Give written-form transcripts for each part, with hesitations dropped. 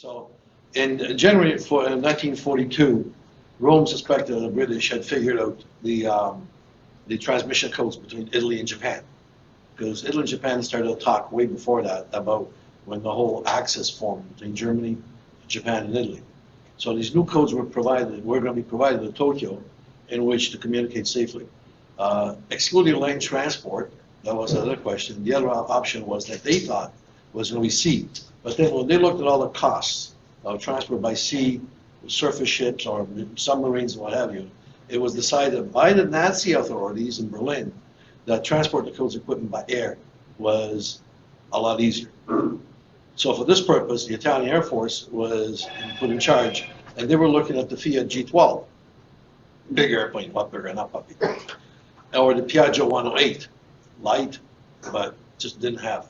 So in January in 1942, Rome suspected that the British had figured out the transmission codes between Italy and Japan. Because Italy and Japan started to talk way before that about when the whole axis formed between Germany, Japan, and Italy. So these new codes were going to be provided to Tokyo in which to communicate safely. Excluding land transport, that was another question. The other option was that they thought was going to be sea. But then when they looked at all the costs of transport by sea, surface ships or submarines and what have you, it was decided by the Nazi authorities in Berlin that transport the codes equipment by air was a lot easier. So for this purpose, the Italian Air Force was put in charge, and they were looking at the Fiat G12, big airplane, not bigger, not puppy, or the Piaggio 108, light, but just didn't have.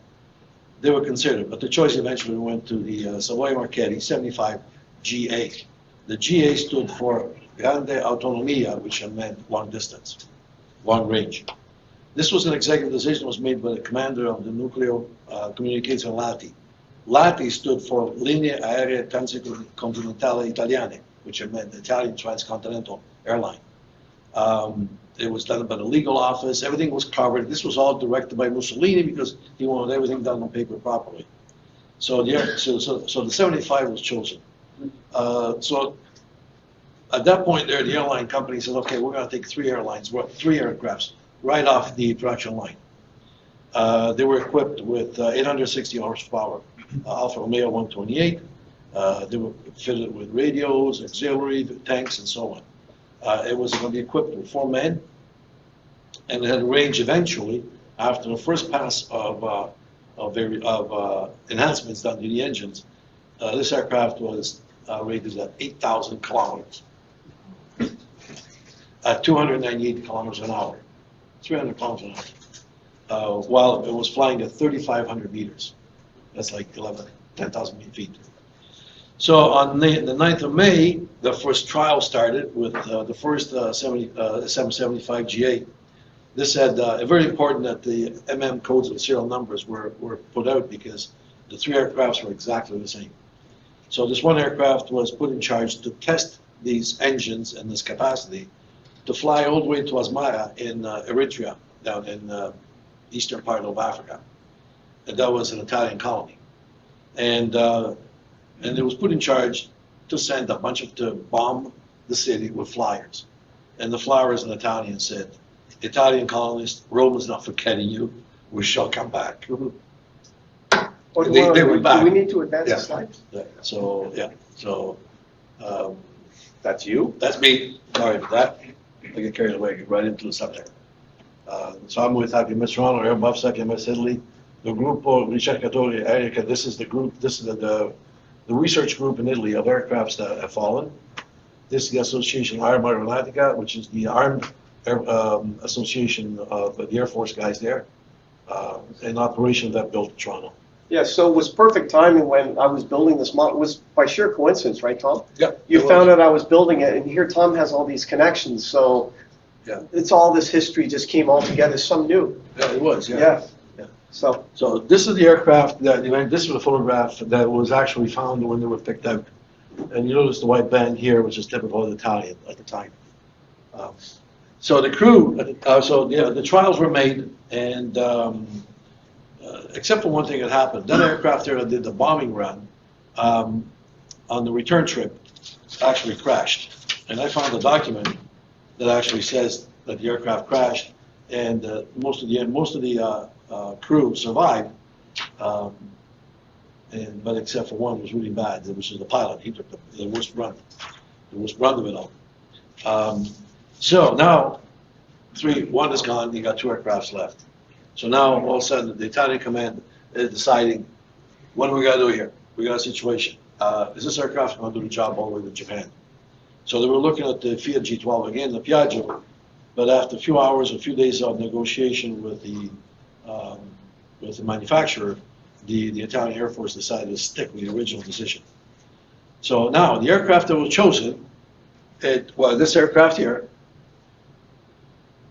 They were considered, but the choice eventually went to the Savoia Marchetti 75 GA. The GA stood for Grande Autonomia, which meant long distance, long range. This was an executive decision that was made by the commander of the Nucleo Comunicazione Lati. Lati stood for Linee Aeree Transcontinentali Italiane, which meant Italian Transcontinental Airline. It was done by the legal office. Everything was covered. This was all directed by Mussolini because he wanted everything done on paper properly. So the 75 was chosen. So at that point there, the airline company said, okay, we're going to take three aircrafts right off the production line. They were equipped with 860 horsepower Alfa Romeo 128. They were fitted with radios, auxiliary, tanks, and so on. It was going to be equipped with 4 men, and it had a range eventually, after the first pass of enhancements done to the engines. This aircraft was rated at 8,000 kilometers, at 298 kilometers an hour, 300 kilometers an hour, while it was flying at 3,500 meters. That's like 10,000 feet. So on the 9th of May, the first trial started with the first 775 GA. This had very important that the MM codes and serial numbers were put out because the 3 aircrafts were exactly the same. So this one aircraft was put in charge to test these engines and this capacity to fly all the way to Asmara in Eritrea, down in eastern part of Africa. And that was an Italian colony. And it was put in charge to send a bunch to bomb the city with flyers. And the flyers in Italian said, Italian colonists, Rome is not forgetting you, we shall come back. They were back. Do we need to advance the slides? Yeah. So That's you? That's me. Sorry for that. I get carried away, get right into the subject. So I'm with Happy Miss Ronald, Air Buff Second Miss Italy. The Gruppo Ricercatori Aerica, this is the group, this is the research group in Italy of aircrafts that have fallen. This is the Association Arma Aeronautica, which is the armed association of the Air Force guys there, an operation that built Toronto. Yeah, so it was perfect timing when I was building this model. It was by sheer coincidence, right, Tom? Yeah. You found out I was building it, and here Tom has all these connections, so yeah, it's all this history just came all together, some new. Yeah, it was, yeah. Yeah. Yeah. So this is the aircraft that, this was a photograph that was actually found when they were picked out. And you notice the white band here, which is typical of Italian at the time. So the crew, the trials were made, and except for one thing that happened, that aircraft there that did the bombing run on the return trip actually crashed. And I found a document that actually says that the aircraft crashed, and most of the crew survived, but except for one was really bad, which was the pilot. He took the worst run of it all. So now, one is gone. You got 2 aircrafts left. So now all of a sudden, the Italian command is deciding, what do we got to do here? We got a situation. Is this aircraft going to do the job all the way to Japan? So they were looking at the Fiat G12 again, the Piaggio, but after a few hours, a few days of negotiation with the manufacturer, the Italian Air Force decided to stick with the original decision. So now the aircraft that was chosen, this aircraft here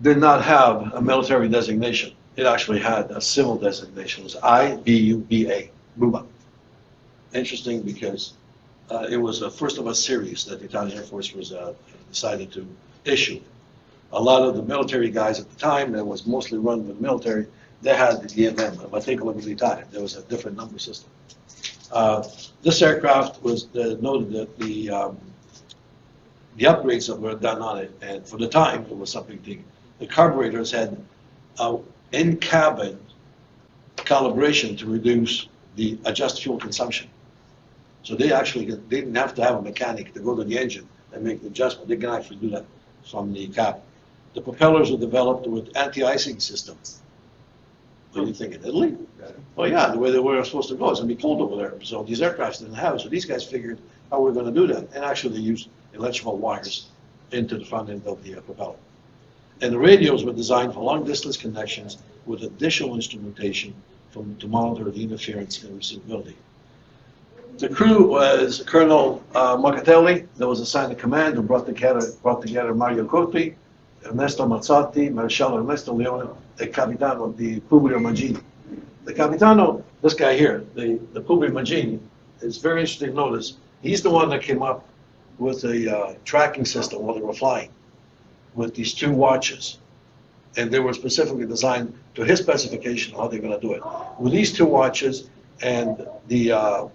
did not have a military designation. It actually had a civil designation. It was IBUBA, BUBA. Interesting because It was the first of a series that the Italian Air Force was decided to issue. A lot of the military guys at the time, that was mostly run by the military, they had the EMM. But take a look at the Italian, there was a different number system. This aircraft was noted that the upgrades that were done on it, and for the time, it was something big. The carburetors had in-cabin calibration to reduce the adjust fuel consumption. So they actually didn't have to have a mechanic to go to the engine and make the adjustment. They can actually do that from the cab. The propellers were developed with anti-icing systems. What do you think, in Italy? Well, yeah, the way they were supposed to go. It's going to be cold over there. So these aircrafts didn't have it. So these guys figured how we're going to do that. And actually they used electrical wires into the front end of the propeller. And the radios were designed for long distance connections with additional instrumentation to monitor the interference and receivability. The crew was Colonel Mocatelli, that was assigned to command, who brought together Mario Corti, Ernesto Mazzotti, Maresciallo Ernesto Leone, the Capitano di Publio Maggini. The Capitano, this guy here, the Publio Maggini, is very interesting to notice. He's the one that came up with a tracking system while they were flying, with these two watches. And they were specifically designed to his specification how they're going to do it. With these two watches and the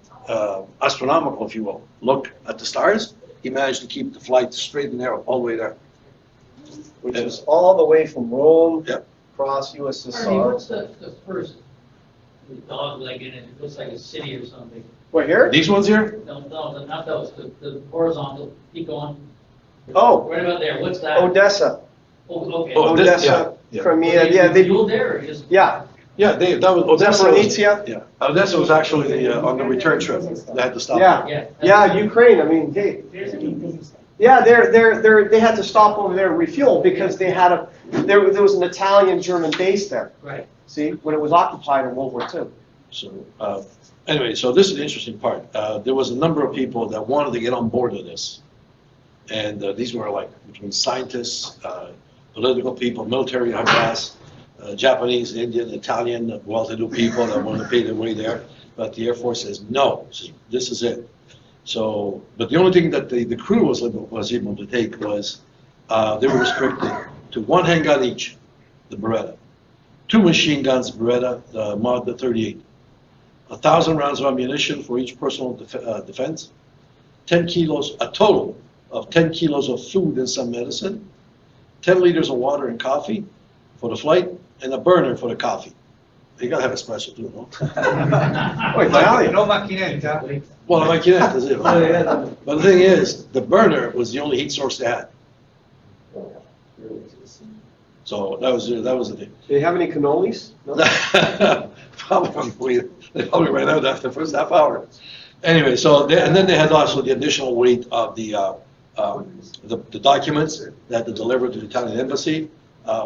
astronomical, if you will, look at the stars, he managed to keep the flight straight and narrow all the way there. Which is all the way from Rome Yep. across Harvey, USSR. what's the first dog leg in it? It looks like a city or something. What, here? These ones here? No, not those, the horizontal, keep going. Oh, Right about there, what's that? Odessa. Oh, okay. Oh, this- Odessa, yeah. Crimea, yeah, they, fueled there or just? yeah, Yeah, that was Odessa. Zaporizhia. Yeah, Odessa was actually on the return trip. They had to stop. Yeah. Yeah. Ukraine, I mean, hey, yeah, they had to stop over there and refuel because they had there was an Italian-German base there, Right. see, when it was occupied in World War II. So anyway, so this is the interesting part. There was a number of people that wanted to get on board with this. And these were like between scientists, political people, military high class, Japanese, Indian, Italian, well-to-do people that wanted to pay their way there. But the Air Force says, no, this is it. So, but the only thing that the crew was able to take was they were restricted to one handgun each, the Beretta, 2 machine guns, Beretta, the Mod 38, 1,000 rounds of ammunition for each personal defense, 10 kilos, a total of 10 kilos of food and some medicine, 10 liters of water and coffee for the flight, and a burner for the coffee. You gotta have a special too, no? Oh, Italian. No macchinetta. Well, I like that, is it? But the thing is, the burner was the only heat source they had. So that was the thing. Do you have any cannolis? No? Probably, they probably ran out after the first half hour. Anyway, so and then they had also the additional weight of the documents that they delivered to the Italian embassy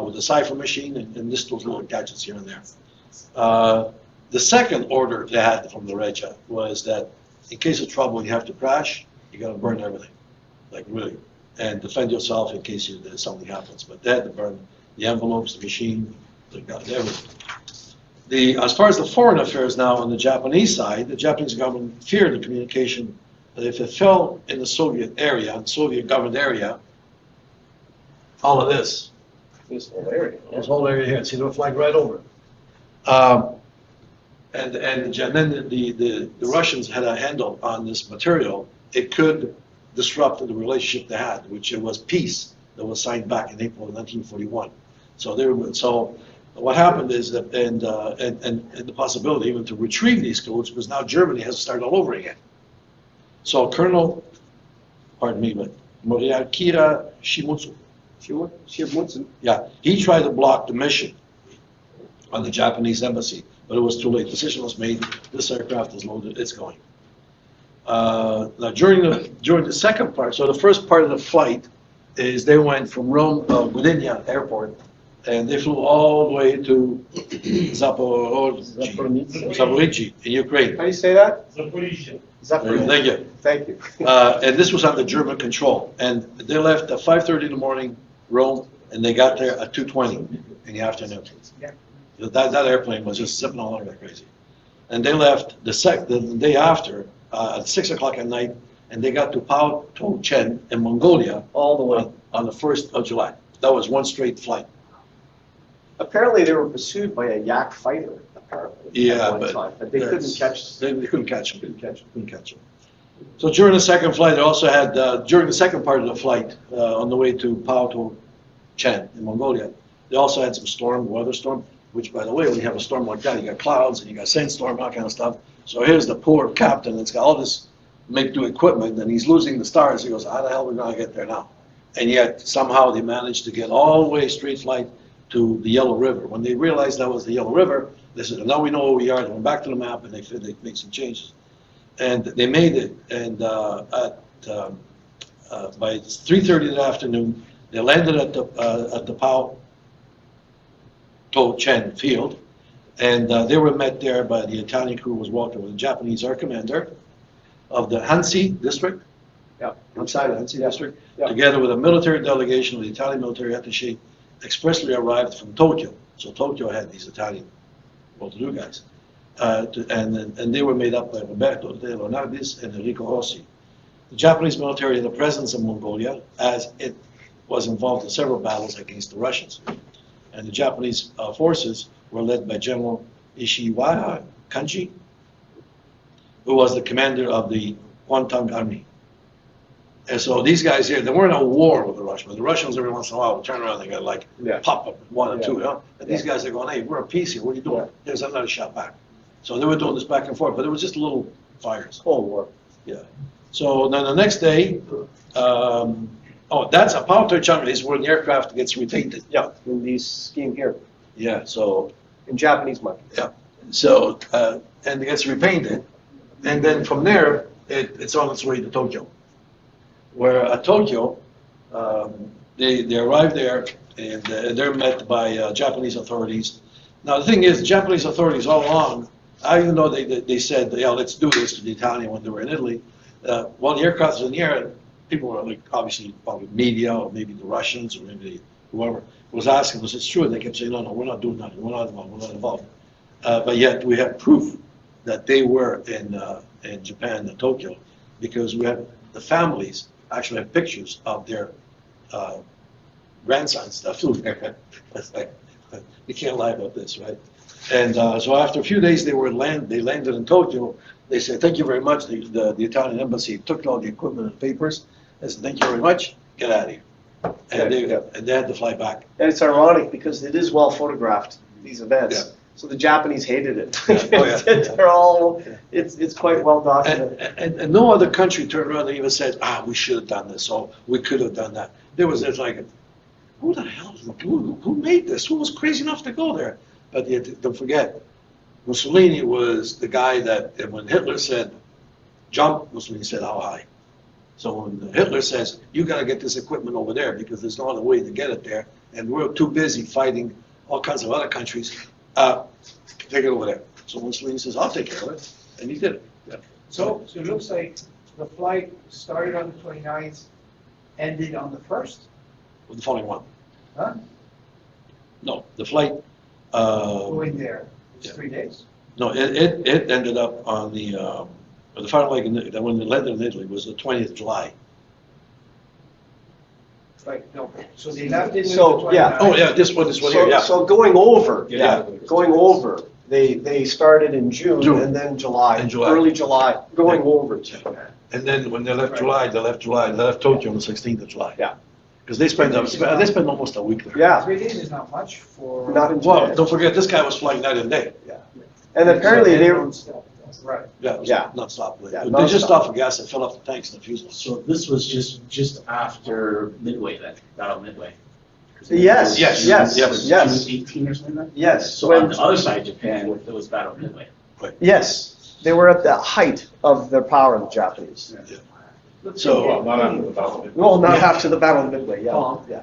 with the cipher machine and just those little gadgets here and there. The second order they had from the Regia was that in case of trouble, you have to crash, you got to burn everything, like really, and defend yourself in case something happens. But they had to burn the envelopes, the machine, everything. As far as the foreign affairs now on the Japanese side, the Japanese government feared the communication that if it fell in the Soviet area, Soviet governed area, all of this whole area here, see, they'll fly right over. And then the Russians had a handle on this material. It could disrupt the relationship they had, which it was peace that was signed back in April of 1941. So what happened is that, and the possibility even to retrieve these codes, because now Germany has to start all over again. So Colonel, pardon me, but Moriakira Shimutsu, yeah, he tried to block the mission on the Japanese embassy, but it was too late. Decision was made. This aircraft is loaded. It's going. Now during the second part, so the first part of the flight is they went from Rome, Gdynia airport, and they flew all the way to Zaporizhzhia in Ukraine. How do you say that? Zaporizhzhia. Thank you. Thank you. And this was under German control. And they left at 5:30 in the morning, Rome, and they got there at 2:20 in the afternoon. That airplane was just zipping along like crazy. And they left the day after at 6 o'clock at night, and they got to Pao To Chen in Mongolia All the way. on the 1st of July. That was one straight flight. Apparently, they were pursued by a yak fighter, apparently. Yeah, at one but time, but they couldn't catch. They couldn't catch him. Couldn't catch him. So during the second flight, they also had, during the second part of the flight, on the way to Pao To Chen in Mongolia, they also had some weather storm, which, by the way, when you have a storm like that, you got clouds and you got sandstorm, all kind of stuff. So here's the poor captain that's got all this make-do equipment, and he's losing the stars. He goes, how the hell are we going to get there now? And yet, somehow, they managed to get all the way straight flight to the Yellow River. When they realized that was the Yellow River, they said, now we know where we are. They went back to the map, and they made some changes. And they made it, and by 3:30 in the afternoon, they landed at the Pao To Chen field, and they were met there by the Italian crew was walking with the Japanese air commander of the Hansi district, outside of Hansi district, together with a military delegation of the Italian military attaché, expressly arrived from Tokyo. So Tokyo had these Italian well-to-do guys. And they were made up by Roberto de Leonardis and Enrico Rossi. The Japanese military had a presence in Mongolia, as it was involved in several battles against the Russians. And the Japanese forces were led by General Ishiwara Kanji, who was the commander of the Kwantung Army. And so these guys here, they weren't at war with the Russians. But the Russians, every once in a while, would turn around, they got like pop up one or two, you know? And these guys are going, hey, we're at peace here, what are you doing? There's another shot back. So they were doing this back and forth, but it was just little fires. Cold War. Yeah. So then the next day, that's a Pao To Chen is where the aircraft gets repainted. Yeah, in these scheme here, Yeah, so, in Japanese money. yeah. So, and it gets repainted, and then from there, it's on its way to Tokyo. Where at Tokyo, they arrive there, and they're met by Japanese authorities. Now, the thing is, Japanese authorities all along, even though they said, yeah, let's do this to the Italian when they were in Italy, while the aircraft was in the air, people were like, obviously, probably media, or maybe the Russians, or maybe whoever, was asking us, it's true, and they kept saying, no, we're not doing nothing, we're not involved. But yet, we have proof that they were in Japan, in Tokyo, because we have the families actually have pictures of their grandsons that flew there. That's like, you can't lie about this, right? And so after a few days, they landed in Tokyo. They said, thank you very much. The Italian embassy took all the equipment and papers. They said, thank you very much. Get out of here. And they had to fly back. And it's ironic because it is well photographed, these events. Yeah. So the Japanese hated it. Oh, yeah. They're all, it's quite well documented. And no other country turned around and even said, we should have done this, or we could have done that. It's like, who the hell, who made this? Who was crazy enough to go there? But don't forget, Mussolini was the guy that, when Hitler said, jump, Mussolini said, how high? So when Hitler says, you got to get this equipment over there because there's no other way to get it there, and we're too busy fighting all kinds of other countries, take it over there. So Mussolini says, I'll take care of it, and he did it. Yeah. So it looks like the flight started on the 29th, ended on the 1st? With the following one. Huh? No, the flight, Going there, it's yeah. 3 days. no, it ended up on the final leg, when they landed in Italy was the 20th of July. Right, no, so they left it So, the yeah. 29th. Oh, yeah, this one here, yeah. So going over, Yeah. going over, they started in June June. and then July, In July. early July, going Yeah. over to. And then when they left July, they left Tokyo on the 16th of July. Yeah. Because they spent almost a week there. Yeah, 3 days is not much for. not in Well, Japan. don't forget, this guy was flying night and day. And apparently they were, Right. Yeah, it was Yeah. non-stop. Yeah, They just nonstop. stopped for gas and fill up the tanks and the fuselage. So this was just after Midway then, Battle of Midway? Yes, Yes, yes, yes. yes, June 18 or something like that? yes. So When- on the other side of Japan, it was Battle of Midway. Yes, they were at the height of their power, the Japanese. So, Not after the Battle of Midway. Well, not after the Battle of Midway, yeah, Oh. yeah.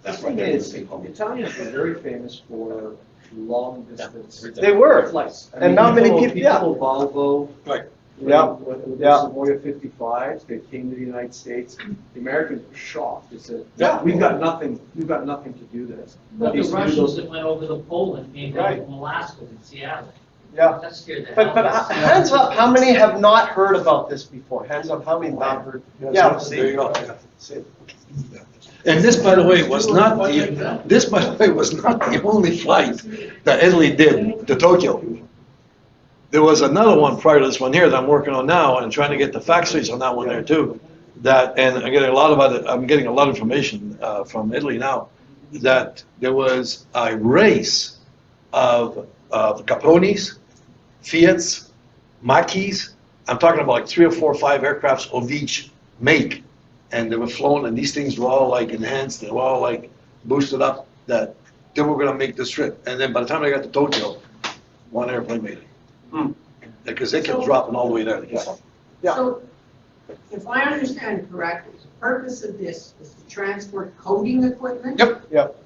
The thing is, Italians were very famous for long distance They were, flights. And not many people- yeah. Volvo. Right. Yeah. When Yeah. the Savoia 55s, they came to the United States, the Americans were shocked. They said, Yeah. we've got nothing to do this. But the These Russians those- that went over to Poland came down Right. from Alaska to Seattle. Yeah. That scared the But, hell but out of me. hands up, how many have not heard about this before? Hands up, how many not heard? Yeah, There you go. And this, by the way, was not the only flight that Italy did to Tokyo. There was another one prior to this one here that I'm working on now and trying to get the factories on that one there too. That, and I'm getting a lot of information from Italy now, that there was a race of Caponis, Fiats, Machis. I'm talking about like 3 or 4 or 5 aircrafts of each make. And they were flown, and these things were all like enhanced, they were all like boosted up, that they were gonna make this trip. And then by the time they got to Tokyo, one airplane made it. Because they kept dropping all the way there. Yeah. So, if I understand correctly, the purpose of this is to transport coding equipment? Yep.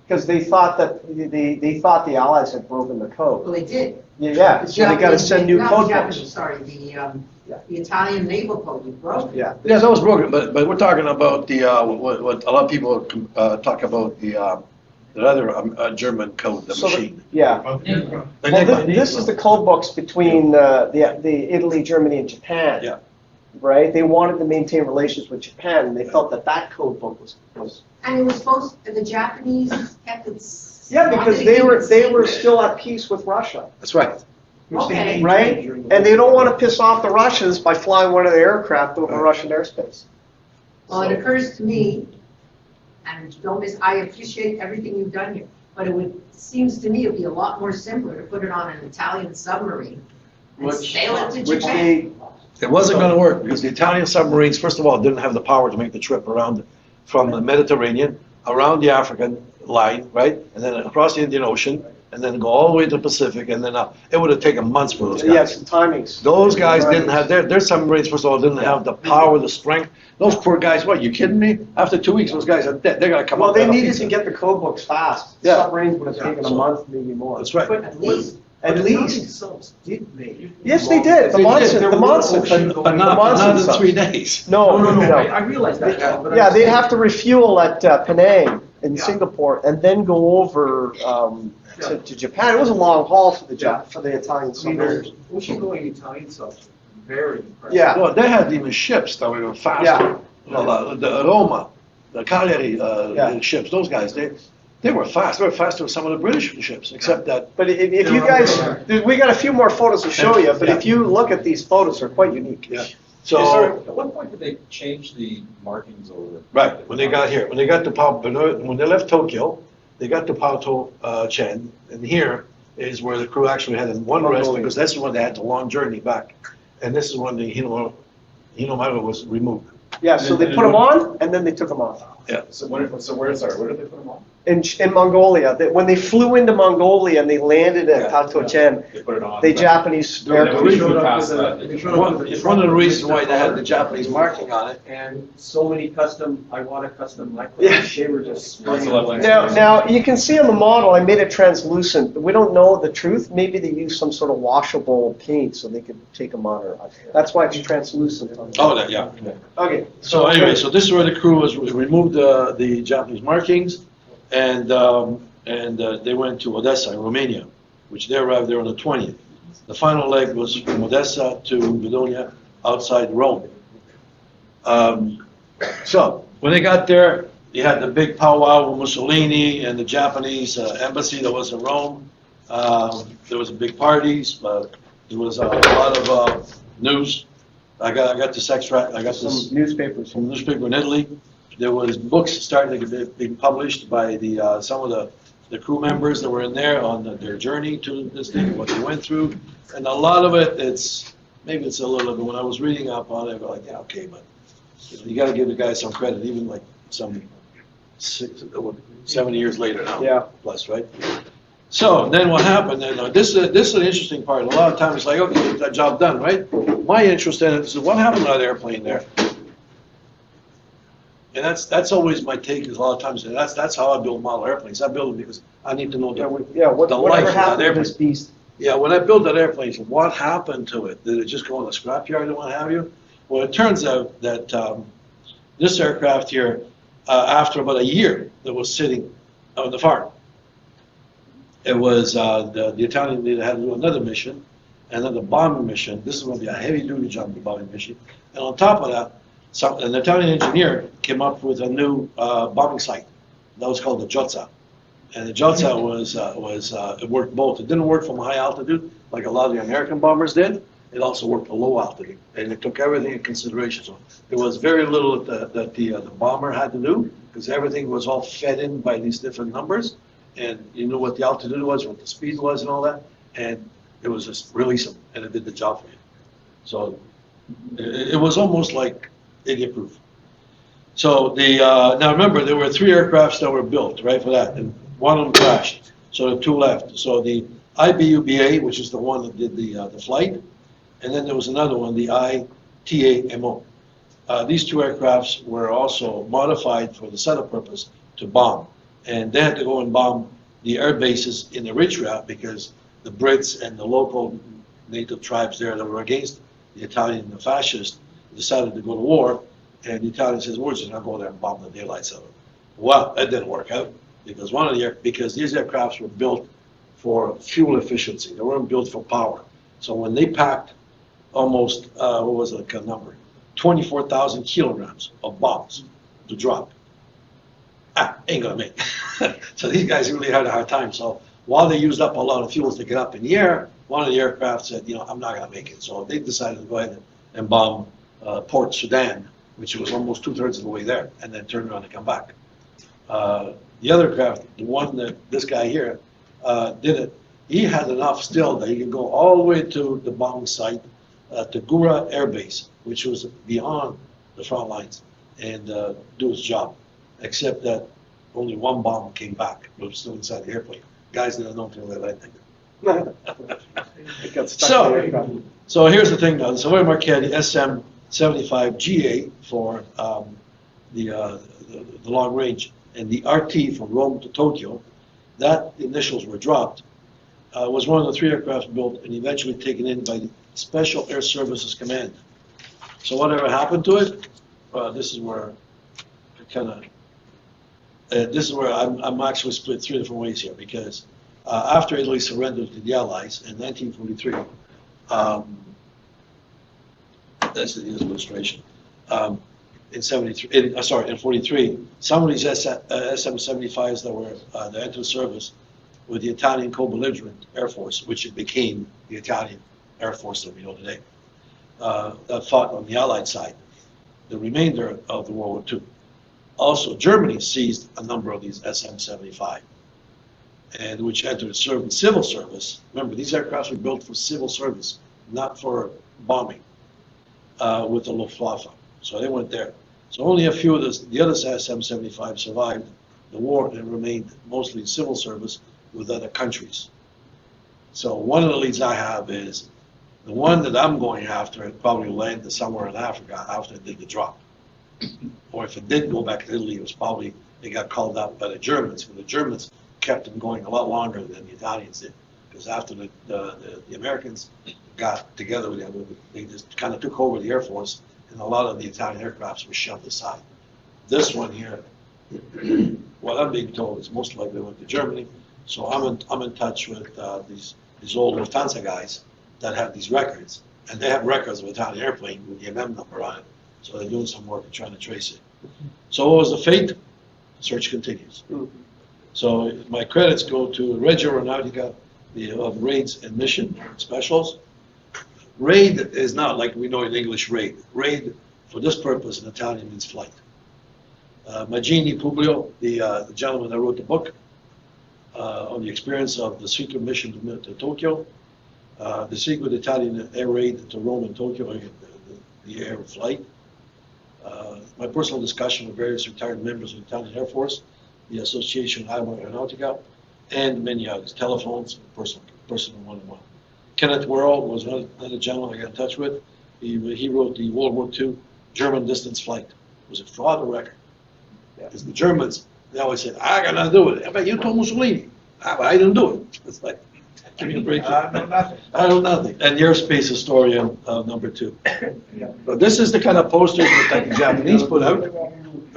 Because they thought that, they thought the Allies had broken the Well, code. they did. Yeah, so they gotta send new Not code the books. Japanese, sorry, the Italian naval code was broken. Yeah. Yeah, that was broken, but we're talking about the, what a lot of people talk about, the other German code, the So the- machine. Yeah. The Well, Enigma. this is the code books between the Italy, Germany, and Japan. Yeah. Right? They wanted to maintain relations with Japan, and they felt that that code book was. And it was the Japanese kept it. Yeah, because they were still at peace with Russia, That's right. Okay. right? And they don't want to piss off the Russians by flying one of their aircraft over Russian airspace. Well, it occurs to me, and I appreciate everything you've done here, but seems to me it'd be a lot more simpler to put it on an Italian submarine and sail it to Which Japan. It wasn't gonna work, because the Italian submarines, first of all, didn't have the power to make the trip around, from the Mediterranean, around the African line, right? And then across the Indian Ocean, and then go all the way to the Pacific, and then it would have taken months for those guys. Yes, timings. Those guys didn't have, their submarines, first of all, didn't have the power, the strength. Those poor guys, what, you kidding me? After 2 weeks, those guys are dead, they're gonna come Well, up. they with needed a- to get the code books fast. Yeah. Submarines would have taken a month, maybe more. That's right. At least. At least. Subs did make. Yes, they did. The They did. Monson, the Monson. But not in 3 days. No, I realize that. but Yeah, I'm they'd saying- have to refuel at Penang in Yeah. Singapore and then go over to Japan. It was a long haul for the Italian I mean, submarines. those ocean-going Italian subs, very impressive. Yeah. Well, they had even ships that were faster. Yeah. Well, the Roma, the Cagliari Yeah. ships, those guys, they were fast. They were faster than some of the British ships, except that, But if you guys, we got a few more photos to show you, but if you look at these photos, they're quite unique. Yeah. So, so, at what point did they change the markings over? right, when they got here, when they got to when they left Tokyo, they got to Paoto Chen, and here is where the crew actually had one rest, Mongolia. because that's when they had the long journey back. And this is when the Hinomaru was removed. Yeah, so they put them on and then they took them off. So where did they put them on? In Mongolia, when they flew into Mongolia and they landed at Yeah, Paoto Chen, They put it on. the Japanese No, no, we aircraft. showed up with a- It's one of the reasons why they had the Japanese marking on it. And so many Iwata custom Yeah. micros, they were just. That's a lovely Now, you can see on the model, I made it translucent. We don't know the truth. Maybe they used some sort of washable paint so they could take them on. That's why it's translucent. Oh, yeah. Okay. So anyway, so this is where the crew was, removed the Japanese markings, and they went to Odessa in Romania, which they arrived there on the 20th. The final leg was from Odessa to Vidonia outside Rome. So when they got there, you had the big powwow with Mussolini and the Japanese embassy that was in Rome. There was big parties, there was a lot of news. I got this extract, I got this Some newspapers. from a newspaper in Italy. There was books starting to be published by some of the crew members that were in there on their journey to this thing, what they went through. And a lot of it, maybe it's a little bit, when I was reading up on it, I go like, yeah, okay, but you gotta give the guy some credit, even like some 70 years later now. Yeah. Plus, right? So then what happened, and this is an interesting part. A lot of times it's like, okay, that job done, right? My interest in it is what happened to that airplane there? And that's always my take, is a lot of times, and that's how I build model airplanes. I build them because I need to know the Whatever life of that happened to airplane. this beast? Yeah, when I built that airplane, so what happened to it? Did it just go in the scrapyard and what have you? Well, it turns out that this aircraft here, after about a year that was sitting on the farm, it was, the Italian leader had to do another mission, and then the bombing mission. This is going to be a heavy-duty jumping bombing mission. And on top of that, an Italian engineer came up with a new bombing site. That was called the Giozza. And the Giozza it worked both. It didn't work from high altitude like a lot of the American bombers did. It also worked at low altitude, and it took everything in consideration. So there was very little that the bomber had to do, because everything was all fed in by these different numbers, and you knew what the altitude was, what the speed was, and all that, and it was just release them, and it did the job for you. So it was almost like idiot-proof. So now remember, there were 3 aircrafts that were built, right, for that, and one of them crashed. So the 2 left. So the IBUBA, which is the one that did the flight, and then there was another one, the ITAMO. These 2 aircrafts were also modified for the setup purpose to bomb. And they had to go and bomb the air bases in Eritrea because the Brits and the local native tribes there that were against the Italian fascists decided to go to war. And the Italian says, we're just going to go there and bomb the daylights out of them. Well, that didn't work out because because these aircrafts were built for fuel efficiency. They weren't built for power. So when they packed almost, what was the number? 24,000 kilograms of bombs to drop. Ain't gonna make it. So these guys really had a hard time. So while they used up a lot of fuels to get up in the air, one of the aircraft said, I'm not gonna make it. So they decided to go ahead and bomb Port Sudan, which was almost 2/3 of the way there, and then turn around and come back. The other craft, the one that this guy here did it, he had enough still that he could go all the way to the bombing site, to Gura Air Base, which was beyond the front lines, and do his job. Except that only 1 bomb came back, but it was still inside the airplane. Guys didn't know until they landed. It got stuck in the aircraft. So here's the thing now. So we're marking the SM-75GA for the long range, and the RT from Rome to Tokyo. That initials were dropped. Was one of the 3 aircraft built and eventually taken in by the Special Air Services Command. So whatever happened to it, this is where I'm actually split 3 different ways here, because after Italy surrendered to the Allies in 1943, that's the illustration. In 43, some of these SM-75s that entered service with the Italian co-belligerent Air Force, which it became the Italian Air Force that we know today, that fought on the Allied side the remainder of the World War II. Also, Germany seized a number of these SM-75, and which entered civil service. Remember, these aircraft were built for civil service, not for bombing, with the Luftwaffe. So they went there. So only a few of the other SM-75 survived the war and remained mostly in civil service with other countries. So one of the leads I have is the one that I'm going after. It probably landed somewhere in Africa after it did the drop. Or if it did go back to Italy, it was probably, they got called out by the Germans, but the Germans kept them going a lot longer than the Italians did. Because after the Americans got together with them, they just kind of took over the Air Force, and a lot of the Italian aircrafts were shoved aside. This one here, what I'm being told is most likely went to Germany. So I'm in touch with these old Lufthansa guys that have these records, and they have records of Italian airplane with the MM number on it. So they're doing some work and trying to trace it. So what was the fate? The search continues. So my credits go to Reggio Aeronautica of Raids and Mission Specials. Raid is not like we know in English raid. Raid, for this purpose, in Italian means flight. Magini Publio, the gentleman that wrote the book on the experience of the secret mission to Tokyo, the secret Italian air raid to Rome and Tokyo, the air flight. My personal discussion with various retired members of the Italian Air Force, the Association Harvey Aeronautica, and many others, telephones, personal one-on-one. Kenneth Worrell was another gentleman I got in touch with. He wrote the World War II German distance flight. It was a fraud record. Because the Germans, they always said, I got nothing to do with it. I bet you told Mussolini. I didn't do it. It's like, give me a break. I know nothing. I know nothing. And the airspace historian, number 2. Yeah. But this is the kind of posters that the Japanese put out.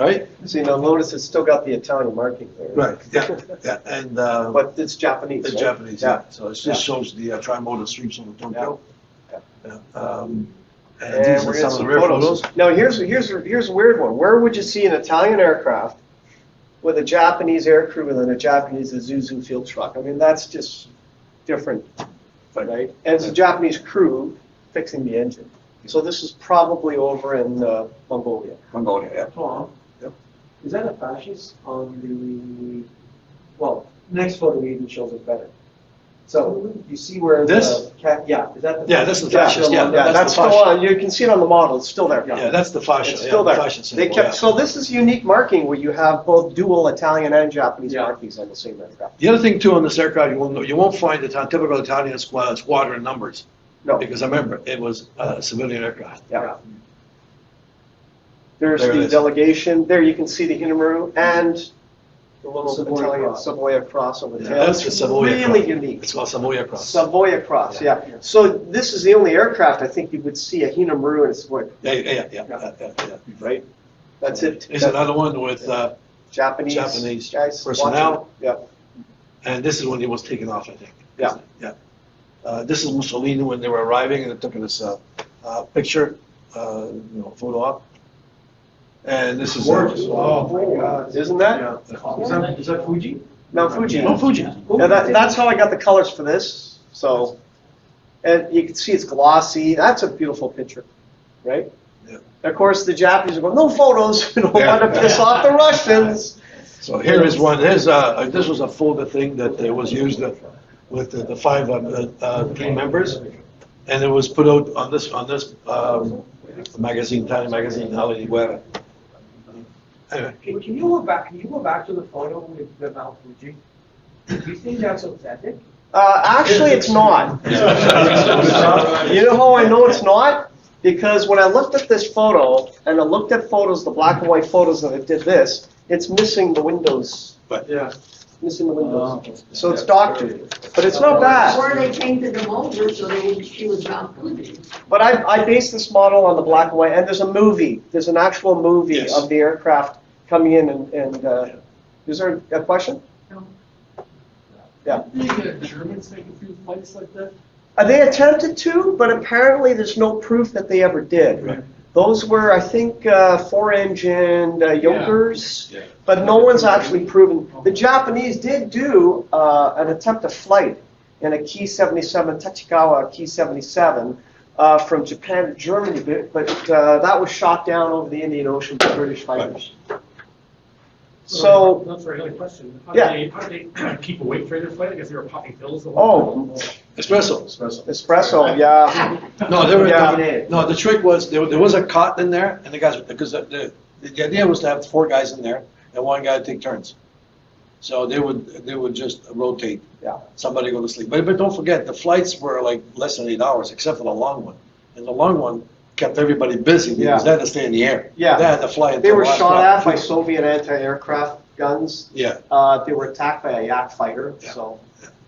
right? See, now notice it's still got the Italian marking there. Right, yeah, and, But it's Japanese, it's right? Japanese, Yeah. yeah, so it just shows the tri-modal streets on the Tokyo. Yeah. And And these we're are getting some of the some rear photos. photos. Now, here's a weird one. Where would you see an Italian aircraft with a Japanese aircrew and then a Japanese Isuzu field truck? I mean, that's just different, right? And it's a Japanese crew fixing the engine. So this is probably over in Mongolia. Mongolia, yeah. Tom? Yep. Is that a fascist on the, well, next photo even shows it better. So you see where This? the cat, yeah, is that the? Yeah, this is the fascist, yeah. Yeah, that's the still fascia. on. You can see it on the model. It's still there. Yeah, that's the fascia, It's yeah, still the there. fascia symbol, They kept, yeah. so this is unique marking where you have both dual Italian and Japanese Yeah. markings on the same aircraft. The other thing too on this aircraft, you won't find the typical Italian squadron numbers. No. Because I remember, it was a civilian aircraft. Yeah. There's There it the is. delegation. There you can see the Hinamaru and the little Savoy Italian cross. Savoy cross on the Yeah, tail. that's the Savoy Really cross. unique. It's called Samoa Cross. Savoy cross, yeah. So this is the only aircraft I think you would see a Hinamaru and a Savoy, Yeah. right? That's it. Here's another one with, Japanese Japanese guys personnel. watching. Yeah. and this is when he was taken off, I think. Yeah. Yeah. This is Mussolini when they were arriving, and they took this picture, photo op. And this is. Gorgeous. Oh, my God. Isn't that? Yeah. Is that Fuji? Mount Fuji. Oh, Fuji. Yeah, that's how I got the colors for this. So, and you can see it's glossy. That's a beautiful picture, right? Yeah. Of course, the Japanese are going, no photos. We don't Yeah. want to piss off the Russians. So here is one. This was a folder thing that was used with the five team members, and it was put out on this magazine, tiny magazine, Holiday Guerra. Anyway, Can you go back to the photo with the Mount Fuji? Do you think that's authentic? Actually, it's not. You know how I know it's not? Because when I looked at this photo, and I looked at photos, the black and white photos that it did this, it's missing the windows. Yeah. Missing the windows. So it's doctored, but it's not bad. Or they painted them over so they wouldn't see it was Mount Fuji. But I based this model on the black and white, and there's a movie. There's an actual movie Yes. of the aircraft coming in and is there a question? No. Yeah. The Germans make a few flights like that? They attempted to, but apparently there's no proof that they ever did. Right. Those were, I think, four-engined Junkers, Yeah. but no one's actually proven. The Japanese did do an attempt at flight in a Ki 77, Tachikawa Ki 77, from Japan to Germany, but that was shot down over the Indian Ocean by British fighters. So, That's a very good question. How Yeah. do they keep a weight for their flight? I guess they were popping pills the whole time. Espresso. espresso, yeah. No, they were. Yeah. No, the trick was there was a cot in there, and the guys because the idea was to have 4 guys in there and 1 guy to take turns. So they would just rotate. Yeah. Somebody go to sleep. But don't forget, the flights were like less than 8 hours, except for the long one. And the long one kept everybody busy because Yeah. they had to stay in the air. Yeah. They had to fly. They until were last shot night. at by Soviet anti-aircraft guns. Yeah. They were attacked by a Yak fighter, Yeah. so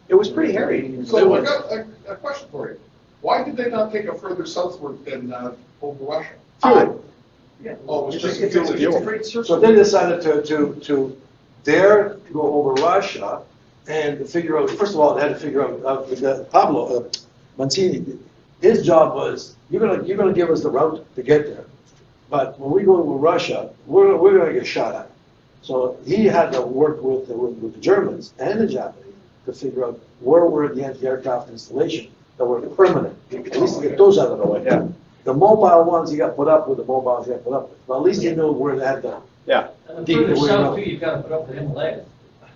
it was pretty hairy. So I got a question for you. Why did they not take it further southward than over Russia? Fuel. Oh, it was just It's a fuel. great So circle. they decided to dare to go over Russia and to figure out, first of all, they had to figure out, Pablo Mancini, his job was, you're gonna give us the route to get there. But when we go over Russia, we're gonna get shot at. So he had to work with the Germans and the Japanese to figure out where were the anti-aircraft installations that were permanent, at least to get those out of the way. Yeah. The mobile ones he got put up with, the mobiles he got put up with, but at least he knew where they had them. Yeah, And Deep further away south road. too, you've got to put up the Himalayas.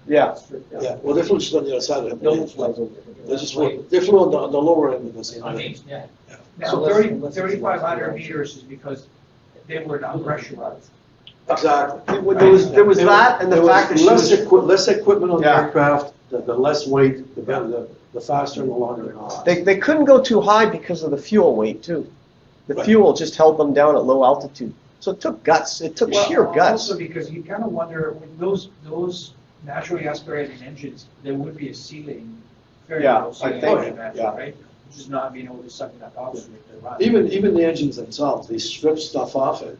yeah. Yeah, well, they flew just on the other side of him. Don't fly over. They flew on the lower end of the scene. I mean, yeah. Now, So let's- 3,500 meters is because they were not pressurized. Exactly. There was that and the fact that she Less was, less equipment on the Yeah. aircraft, the less weight, the better, the faster and the longer they go. they couldn't go too high because of the fuel weight too. The Right. fuel just held them down at low altitude. So it took guts, it took sheer guts. Also because you kind of wonder, with those naturally aspirated engines, there would be a ceiling, very Yeah, low I ceiling, think, I imagine, yeah. right? Which is not being able to suck enough oxygen to run. Even the engines themselves, they strip stuff off it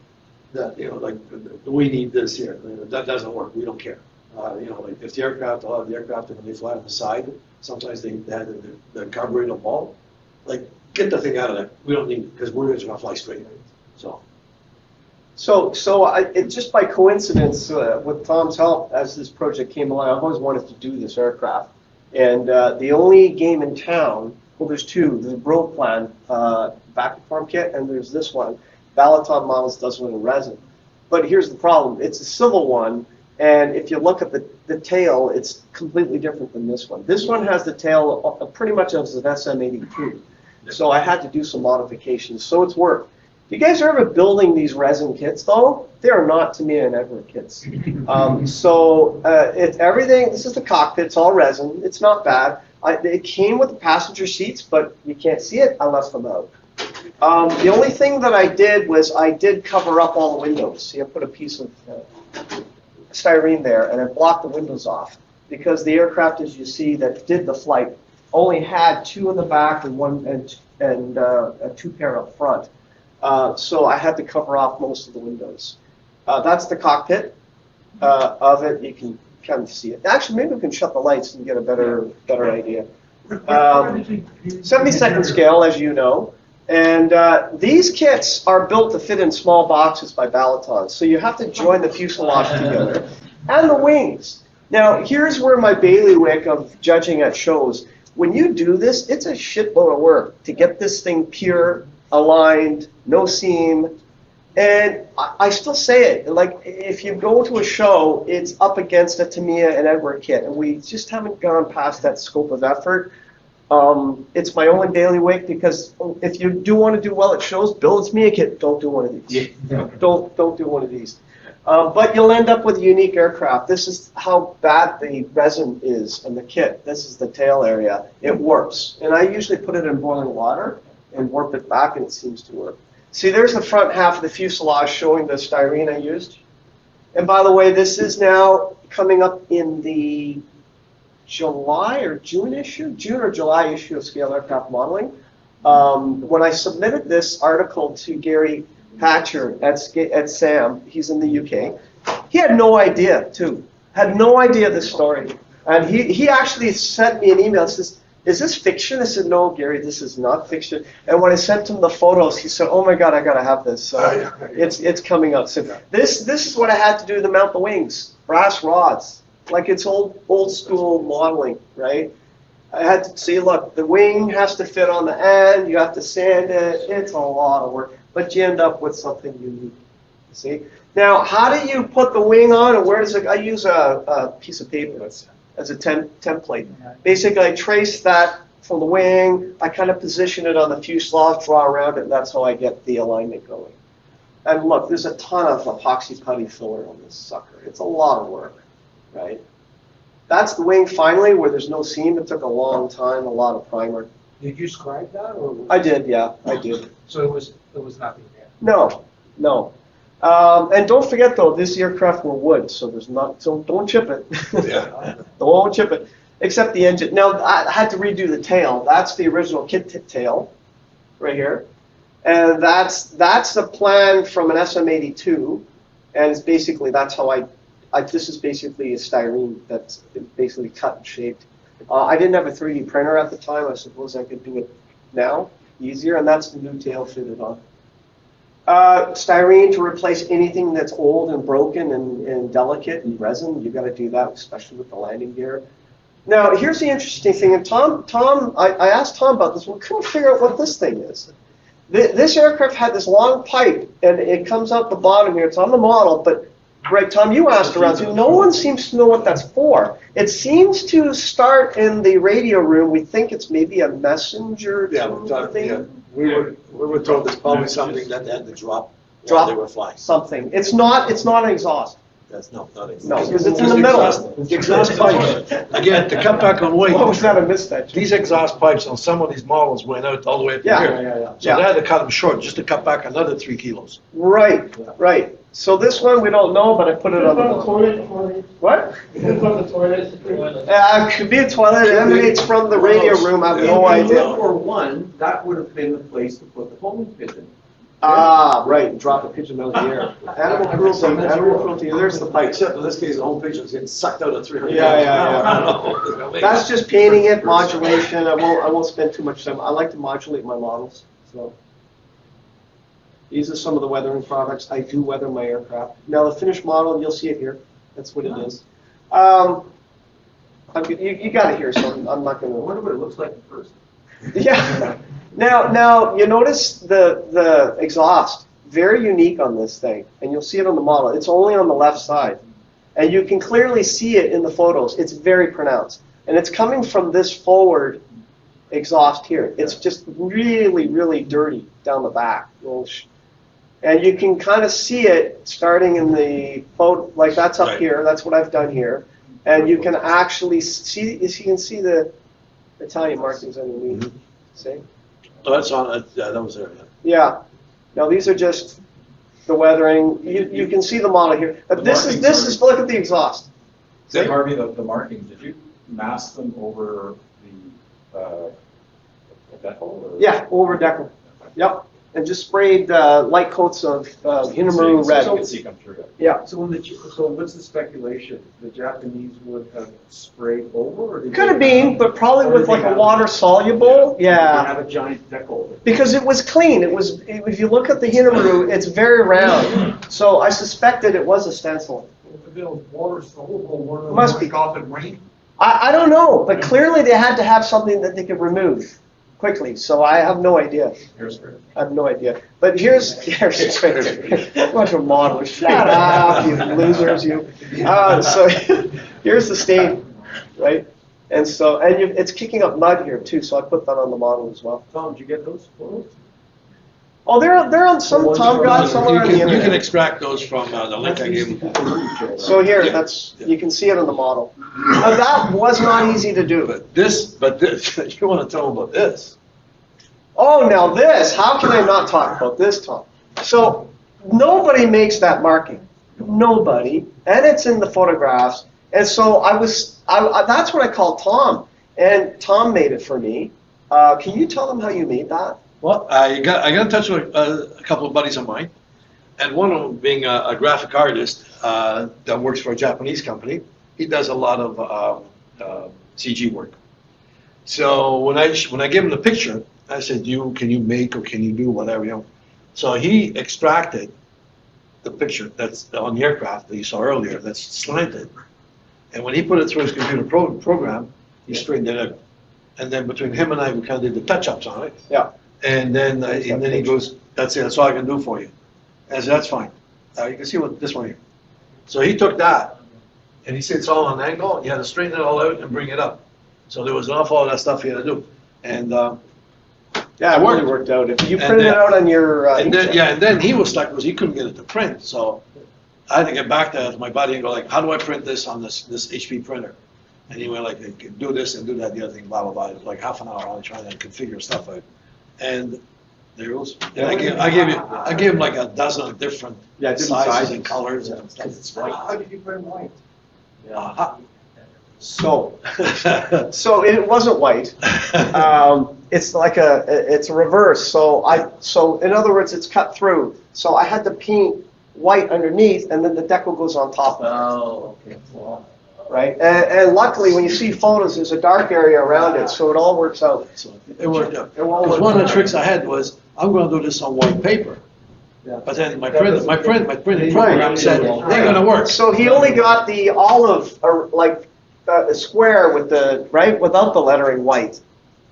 that, like, we need this here, that doesn't work, we don't care. Like if the aircraft, a lot of the aircraft, when they fly on the side, sometimes they had the carburetor ball, like, get the thing out of there, we don't need it, because we're just gonna fly straight, so. Just by coincidence, with Tom's help, as this project came along, I've always wanted to do this aircraft. And the only game in town, well, there's two. There's a Bro Plan vacuum form kit, and there's this one. Balaton Models does one in resin. But here's the problem. It's a civil one, and if you look at the tail, it's completely different than this one. This one has the tail pretty much as an SM-82. So I had to do some modifications, so it's work. You guys are ever building these resin kits, though? They are not Tamiya and Edward kits. It's everything. This is the cockpit. It's all resin. It's not bad. It came with the passenger seats, but you can't see it. I left them out. The only thing that I did was I did cover up all the windows. See, I put a piece of styrene there, and I blocked the windows off because the aircraft, as you see, that did the flight only had two in the back and a two pair up front. So I had to cover off most of the windows. That's the cockpit of it. You can kind of see it. Actually, maybe we can shut the lights and get a better idea. 72nd scale, as you know. And these kits are built to fit in small boxes by Balaton. So you have to join the fuselage together and the wings. Now, here's where my bailiwick of judging at shows. When you do this, it's a shitload of work to get this thing pure, aligned, no seam. And I still say it, like, if you go to a show, it's up against a Tamiya and Edward kit, and we just haven't gone past that scope of effort. It's my only bailiwick, because if you do want to do well at shows, build a Tamiya kit. Don't do one of these. Yeah. Don't do one of these. But you'll end up with a unique aircraft. This is how bad the resin is in the kit. This is the tail area. It warps. And I usually put it in boiling water and warp it back, and it seems to work. See, there's the front half of the fuselage showing the styrene I used. And by the way, this is now coming up in the July or June issue, June or July issue of Scale Aircraft Modeling. When I submitted this article to Gary Hatcher at SAM, he's in the UK, he had no idea, too. Had no idea the story. And he actually sent me an email and says, "Is this fiction?" I said, "No, Gary, this is not fiction." And when I sent him the photos, he said, "Oh my God, I gotta have this." So it's coming out soon. This is what I had to do to mount the wings. Brass rods, like it's old school modeling, right? I had to see, look, the wing has to fit on the end. You have to sand it. It's a lot of work, but you end up with something unique. See? Now, how do you put the wing on, and where does it? I use a piece of paper as a template. Basically, I trace that from the wing, I kind of position it on the fuselage, draw around it, and that's how I get the alignment going. And look, there's a ton of epoxy putty filler on this sucker. It's a lot of work, right? That's the wing finally, where there's no seam. It took a long time, a lot of primer. Did you scribe that, or? I did, yeah, I did. So it was nothing there? No. And don't forget, though, this aircraft were wood, so don't chip it. Yeah. Don't chip it, except the engine. Now, I had to redo the tail. That's the original kit tail, right here. And that's the plan from an SM-82, and it's basically, that's how this is basically a styrene that's basically cut and shaped. I didn't have a 3D printer at the time. I suppose I could do it now, easier, and that's the new tail fitted on. Styrene to replace anything that's old and broken and delicate and resin. You've got to do that, especially with the landing gear. Now, here's the interesting thing. And I asked Tom about this. We couldn't figure out what this thing is. This aircraft had this long pipe, and it comes out the bottom here. It's on the model, but right, Tom, you asked around, so no one seems to know what that's for. It seems to start in the radio room. We think it's maybe a messenger thing. Yeah. We were told it's probably something that they had to drop while they were flying. Something. It's not an exhaust. That's not exhaust. No, because it's in the middle. The exhaust pipes. Again, to cut back on weight. Oh, was that a misfetch? These exhaust pipes on some of these models went out all the way up to here. So they had to cut them short just to cut back another 3 kilos. Right. So this one we don't know, but I put it on the toilet. What? From the toilet. Could be a toilet. It emanates from the radio room. I have no idea. For one, that would have been the place to put the homing pit in. Ah, right, drop a pigeon out of the air. Animal cruelty, there's the pipe. Except in this case, the whole picture's getting sucked out at 300. Yeah. That's just painting it, modulation, I won't spend too much time, I like to modulate my models, so. These are some of the weathering products, I do weather my aircraft. Now the finished model, you'll see it here, that's what it is. You got it here, so I'm not gonna. I wonder what it looks like in person. Yeah. Now you notice the exhaust, very unique on this thing, and you'll see it on the model. It's only on the left side, and you can clearly see it in the photos. It's very pronounced, and it's coming from this forward exhaust here. It's just really, really dirty down the back, and you can kind of see it starting in the photo, like that's up here. That's what I've done here, and you can actually see. You can see the Italian markings underneath. Mhm. See? Oh, that's on, that was there, yeah. Yeah. Now these are just the weathering. You can see the model here. But this is look at the exhaust. Say, Harvey, the markings, did you mask them over the decal? Or? Yeah, over decal. Yep. And just sprayed light coats of Hinamaru red. So you can see come through it. Yeah. So what's the speculation? The Japanese would have sprayed over, or did Could have they been, but probably or with did like they a have- water soluble. They Yeah. have a giant decal. Because it was clean. It was. If you look at the Hinamaru, it's very round. So I suspected it was a stencil. Water soluble, water Must be. off in rain. I don't know, but clearly they had to have something that they could remove quickly. So I have no idea. I have no idea. But here's a bunch of modelers. Shut up, you losers, you. So here's the stain, right? And so it's kicking up mud here too. So I put that on the model as well. Tom, did you get those photos? Oh, they're on some Tom got somewhere on the You can internet. extract those from the link I gave you. So here, Yeah. you can see it on the model. Now that was not easy to do. But this, you want to tell them about this? Oh, now this, how can I not talk about this, Tom? So nobody makes that marking. Nobody. And it's in the photographs. And so that's what I called Tom. And Tom made it for me. Can you tell them how you made that? Well, I got in touch with a couple of buddies of mine, and one of them being a graphic artist that works for a Japanese company. He does a lot of CG work. So when I gave him the picture, I said, can you make or can you do whatever, you know? So he extracted the picture that's on the aircraft that you saw earlier, that's slanted. And when he put it through his computer program, he straightened it out. And then between him and I, we kind of did the touch-ups on it. Yeah. And then he goes, that's it, that's all I can do for you. I said, that's fine. You can see what this one here. So he took that, and he said it's all on an angle, and you had to straighten it all out and bring it up. So there was an awful lot of that stuff he had to do. And Yeah, it really worked out. If you printed it out on your and then, inkjet. and then he was stuck because he couldn't get it to print. So I had to get back to my buddy and go like, how do I print this on this HP printer? And he went like, do this and do that, the other thing, blah, blah, blah. It was like half an hour on trying to configure stuff out. And there it goes. And I gave him like a dozen different sizes and colors and stuff. How did you print white? So it wasn't white. It's like it's a reverse. So in other words, it's cut through. So I had to paint white underneath, and then the decal goes on top of it. Oh, okay. Well, Right? And luckily, when you see photos, there's a dark area around it, so it all works out. So it worked out. It all Because works one of the out. tricks I had was, I'm gonna do this on white paper. Yeah. But then my printing program said, it ain't gonna work. So he only got the olive, or like a square with without the lettering white.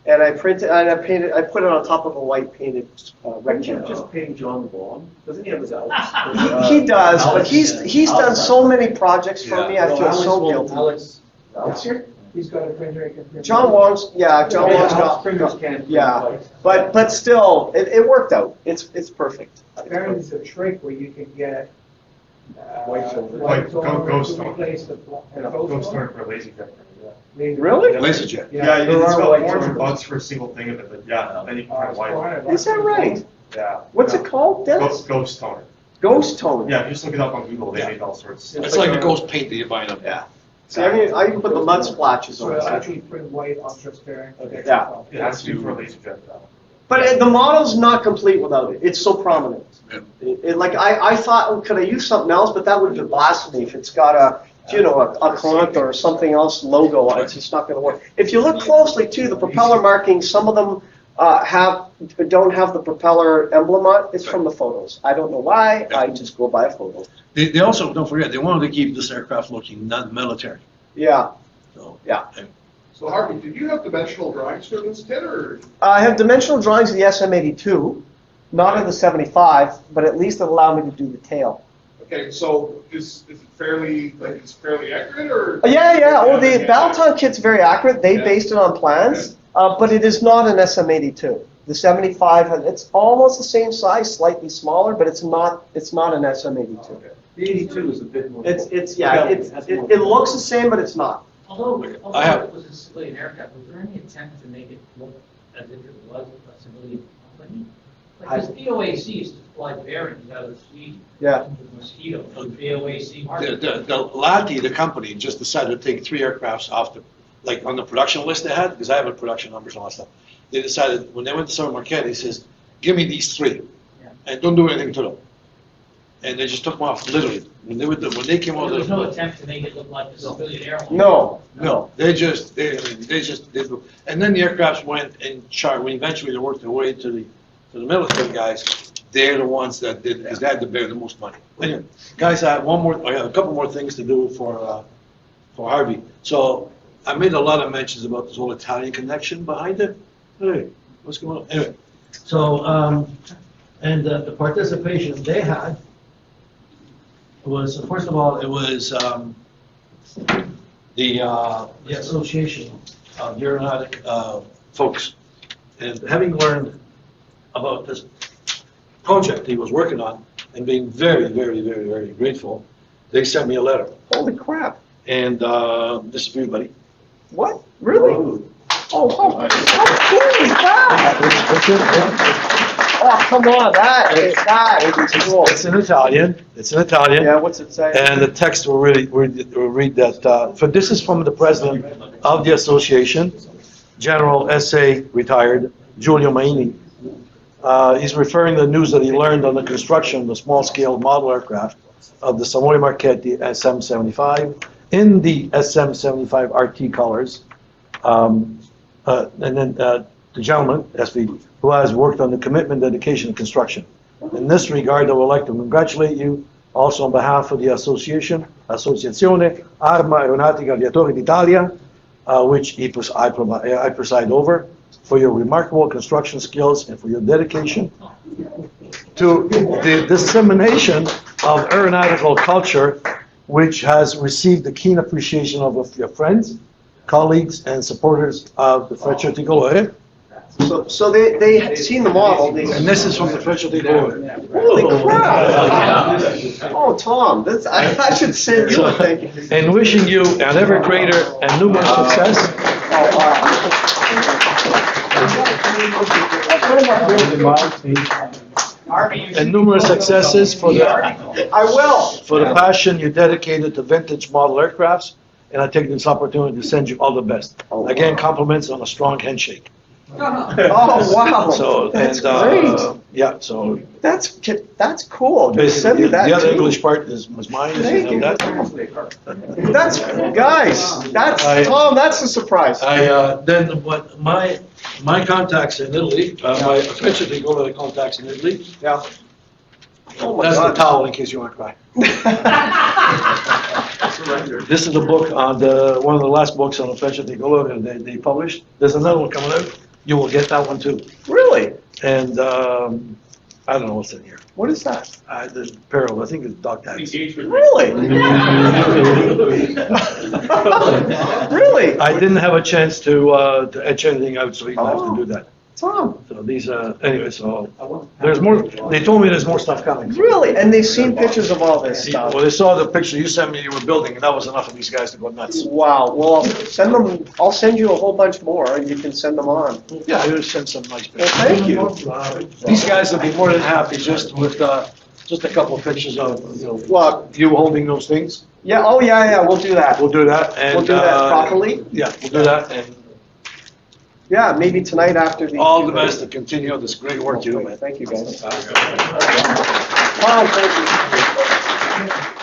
And I put it on top of a white painted Wouldn't you rectangle. just paying John Vaughn? Doesn't he have his Alex? He does, but he's done so many projects for me, I feel so guilty. Alex, Alex here? He's got a printer, he can print. John Wong's Printers got, can't print yeah, white. but still, it worked out. It's perfect. Apparently, there's a trick where you can get. White silver. Like ghost to tone. replace the Ghost turn for a lazy jet. Really? LaserJet. Yeah, there it's are got white 400 turners. bucks for a single thing of it, but yeah, then you can print white. Is that right? Yeah. What's it called, Dennis? Ghost toner. Ghost tone. Yeah, if you just look it up on Google, they made all sorts. It's like a ghost paint that you buy up. Yeah. See, I can put the mud splashes So on it'll it. actually print white on transparent. Yeah. It has to be for a lazy jet though. But the model's not complete without it. It's so prominent. Yeah. Like, I thought, oh, could I use something else? But that would be blasphemy if it's got a Quant or something else logo on it. It's just not going to work. If you look closely, too, the propeller markings, some of them don't have the propeller emblem on. It's from the photos. I don't know why. I just go by a photo. They also, don't forget, they wanted to keep this aircraft looking non-military. Yeah. So, Yeah. So Harvey, did you have dimensional drawings for this kit, or? I have dimensional drawings of the SM-82, not of the 75, but at least it allowed me to do the tail. Okay, so is it fairly, like, it's fairly accurate, or? Yeah. Oh, the Balaton kit's very accurate. They based it on plans, but it is not an SM-82. The 75, it's almost the same size, slightly smaller, but it's not an SM-82. The 82 is a bit more. It looks the same, but it's not. Although I have- it was a civilian aircraft, was there any attempt to make it look as if it was a civilian company? Like this BOAC used to fly bearings out of Sweden. Yeah. With Mosquito, the BOAC The, market. the Lati, the company, just decided to take 3 aircrafts off the, like, on the production list they had, because I have production numbers and all that stuff. They decided, when they went to Summer Marquette, he says, give me these 3, Yeah. and don't do anything to them. And they just took them off, literally. When they came out There of was no the. attempt to make it look like a civilian airline. No. No, they just did, and then the aircrafts went and when eventually they worked their way to the military guys, they're the ones that did, because they had to bear the most money. Anyway, guys, I have a couple more things to do for Harvey. So I made a lot of mentions about this whole Italian connection behind it. Hey, what's going on? Anyway, so, and the participation they had was, first of all, it was the Association of Aeronautic folks. And having learned about this project he was working on and being very, very, very, very grateful, they sent me a letter. Holy crap. And this is for you, buddy. What? Really? Oh, how cool is that? Oh, come on, that is cool. It's in Italian. It's in Italian. Yeah, what's it say? And the text will read that, this is from the president of the association, General S.A. retired, Giulio Maini. He's referring to the news that he learned on the construction of the small-scale model aircraft of the Savoy Marchetti SM-75 in the SM-75 RT colors. And then the gentleman, SV, who has worked on the commitment, dedication, and construction. In this regard, I would like to congratulate you also on behalf of the association, Associazione Arma Aeronautica Aviatori d'Italia, which I preside over, for your remarkable construction skills and for your dedication to the dissemination of aeronautical culture, which has received the keen appreciation of your friends, colleagues, and supporters of the Freccia Tricolore. So they had seen the model. And this is from the Freccia Tricolore. Holy crap! Oh, Tom, I should send you a thank you. And wishing you an ever greater and numerous success. And numerous successes for the passion you dedicated to vintage model aircrafts. And I take this opportunity to send you all the best. Again, compliments on a strong handshake. Oh, wow. So, That's and, great. yeah, so That's cool. Just send basically, me that the other too. English part was mine. Thank you. That. Guys, Tom, that's a surprise. Then what my contacts in Italy, my eventually go to the contacts in Italy. Yeah. Oh my That's the God. towel in case you want to cry. This is the book on one of the last books on the Freccia Tricolore that they published. There's another one coming out. You will get that one too. Really? And I don't know what's in here. What is that? There's peril. I think it's dog tags. Really? Really? I didn't have a chance to etch anything out, so you have to do that. Tom, So these, anyway, so there's more. They told me there's more stuff coming. really? And they've seen pictures of all this stuff? Well, they saw the picture you sent me. You were building, and that was enough of these guys to go nuts. Wow, well, send them, I'll send you a whole bunch more and you can send them on. Yeah, I just sent some nice Well, pictures. thank you. These guys will be more than happy just with just a couple of pictures of What? you holding those things. Yeah, oh, yeah, we'll do that. We'll do that, and We'll do that properly. Yeah, we'll do that, and Yeah, maybe tonight after the. All the best to continue this great work you do, man. Thank you, guys. That's- Tom, thank you.